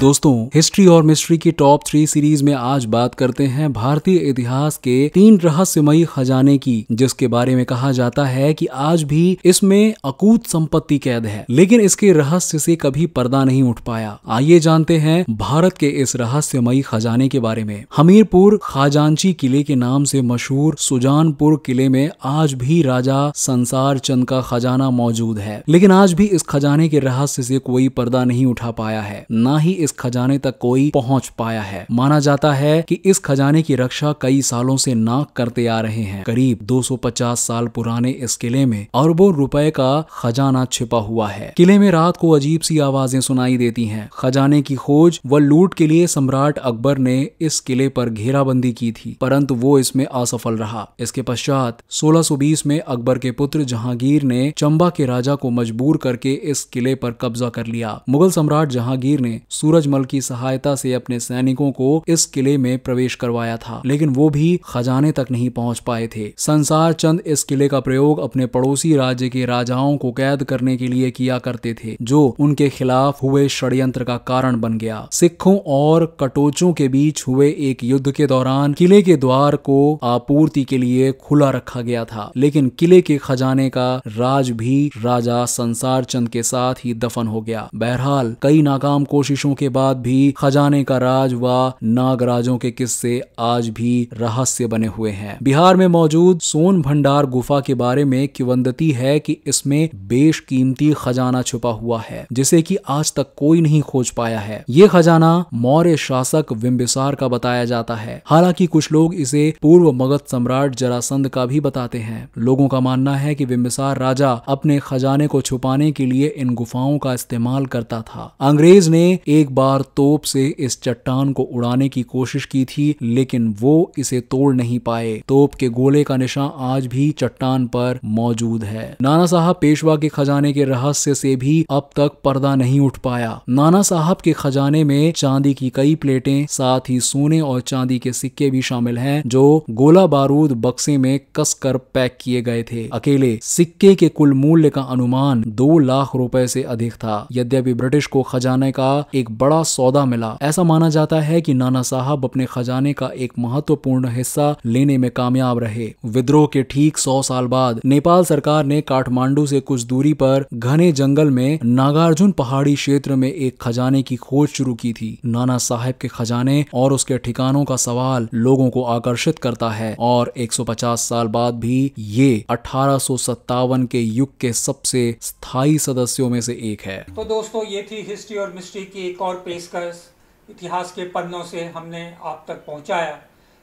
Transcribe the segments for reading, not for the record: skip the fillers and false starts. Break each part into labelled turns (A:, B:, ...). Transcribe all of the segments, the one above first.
A: दोस्तों, हिस्ट्री और मिस्ट्री की टॉप 3 सीरीज में आज बात करते हैं भारतीय इतिहास के 3 रहस्यमयी खजाने की, जिसके बारे में कहा जाता है कि आज भी इसमें अकूत संपत्ति कैद है, लेकिन इसके रहस्य से कभी पर्दा नहीं उठ पाया। आइए जानते हैं भारत के इस रहस्यमयी खजाने के बारे में। हमीरपुर खाजांची किले के नाम से मशहूर सुजानपुर किले में आज भी राजा संसार चंद का खजाना मौजूद है, लेकिन आज भी इस खजाने के रहस्य से कोई पर्दा नहीं उठा पाया है, ना ही इस खजाने तक कोई पहुंच पाया है। माना जाता है कि इस खजाने की रक्षा कई सालों से नाग करते आ रहे हैं। करीब 250 साल पुराने इस किले में अरबों रुपए का खजाना छिपा हुआ है। किले में रात को अजीब सी आवाजें सुनाई देती हैं। खजाने की खोज व लूट के लिए सम्राट अकबर ने इस किले पर घेराबंदी की थी, परंतु वो इसमें असफल रहा। इसके पश्चात 1620 में अकबर के पुत्र जहांगीर ने चंबा के राजा को मजबूर करके इस किले पर कब्जा कर लिया। मुगल सम्राट जहांगीर ने सूरजमल की सहायता से अपने सैनिकों को इस किले में प्रवेश करवाया था, लेकिन वो भी खजाने तक नहीं पहुंच पाए थे। संसार चंद इस किले का प्रयोग अपने पड़ोसी राज्य के राजाओं को कैद करने के लिए किया करते थे, जो उनके खिलाफ हुए षड्यंत्र का कारण बन गया। सिखों और कटोचों के बीच हुए एक युद्ध के दौरान किले के द्वार को आपूर्ति के लिए खुला रखा गया था, लेकिन किले के खजाने का राज भी राजा संसार चंद के साथ ही दफन हो गया। बहरहाल कई नाकाम कोशिशों के बाद भी खजाने का राज व नागराजों के किस्से आज भी रहस्य बने हुए हैं। बिहार में मौजूद सोन भंडार गुफा के बारे में किंवदंती है कि इसमें बेशकीमती खजाना छुपा हुआ है, जिसे कि आज तक कोई नहीं खोज पाया है। ये खजाना मौर्य शासक बिंबिसार का बताया जाता है। हालांकि कुछ लोग इसे पूर्व मगध सम्राट जरासंध का भी बताते हैं। लोगों का मानना है कि बिंबिसार राजा अपने खजाने को छुपाने के लिए इन गुफाओं का इस्तेमाल करता था। अंग्रेज ने एक बार तोप से इस चट्टान को उड़ाने की कोशिश की थी, लेकिन वो इसे तोड़ नहीं पाए। तोप के गोले का निशान आज भी चट्टान पर मौजूद है। नाना साहब पेशवा के खजाने के रहस्य से भी अब तक पर्दा नहीं उठ पाया। नाना साहब के खजाने में चांदी की कई प्लेटें, साथ ही सोने और चांदी के सिक्के भी शामिल हैं, जो गोला बारूद बक्से में कसकर पैक किए गए थे। अकेले सिक्के के कुल मूल्य का अनुमान 2 लाख रुपए से अधिक था। यद्यपि ब्रिटिश को खजाने का एक बड़ा सौदा मिला। ऐसा माना जाता है कि नाना साहब अपने खजाने का एक महत्वपूर्ण हिस्सा लेने में कामयाब रहे। विद्रोह के ठीक 100 साल बाद नेपाल सरकार ने काठमांडू से कुछ दूरी पर घने जंगल में नागार्जुन पहाड़ी क्षेत्र में एक खजाने की खोज शुरू की थी। नाना साहब के खजाने और उसके ठिकानों का सवाल लोगों को आकर्षित करता है और 150 साल बाद भी ये 1857 के युग के सबसे स्थायी सदस्यों में से एक है।
B: तो दोस्तों, ये थी हिस्ट्री और मिस्ट्री की एक और पेशकश। इतिहास के पन्नों से हमने आप तक पहुंचाया।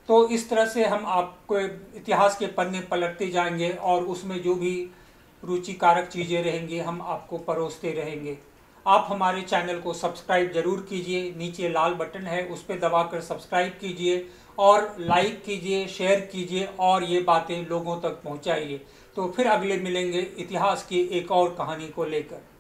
B: तो इस तरह से हम आपको इतिहास के पन्ने पलटते जाएंगे और उसमें जो भी रुचिकारक चीज़ें रहेंगी हम आपको परोसते रहेंगे। आप हमारे चैनल को सब्सक्राइब जरूर कीजिए। नीचे लाल बटन है, उस पर दबाकर सब्सक्राइब कीजिए और लाइक कीजिए, शेयर कीजिए और ये बातें लोगों तक पहुंचाइए। तो फिर अगले मिलेंगे इतिहास की एक और कहानी को लेकर।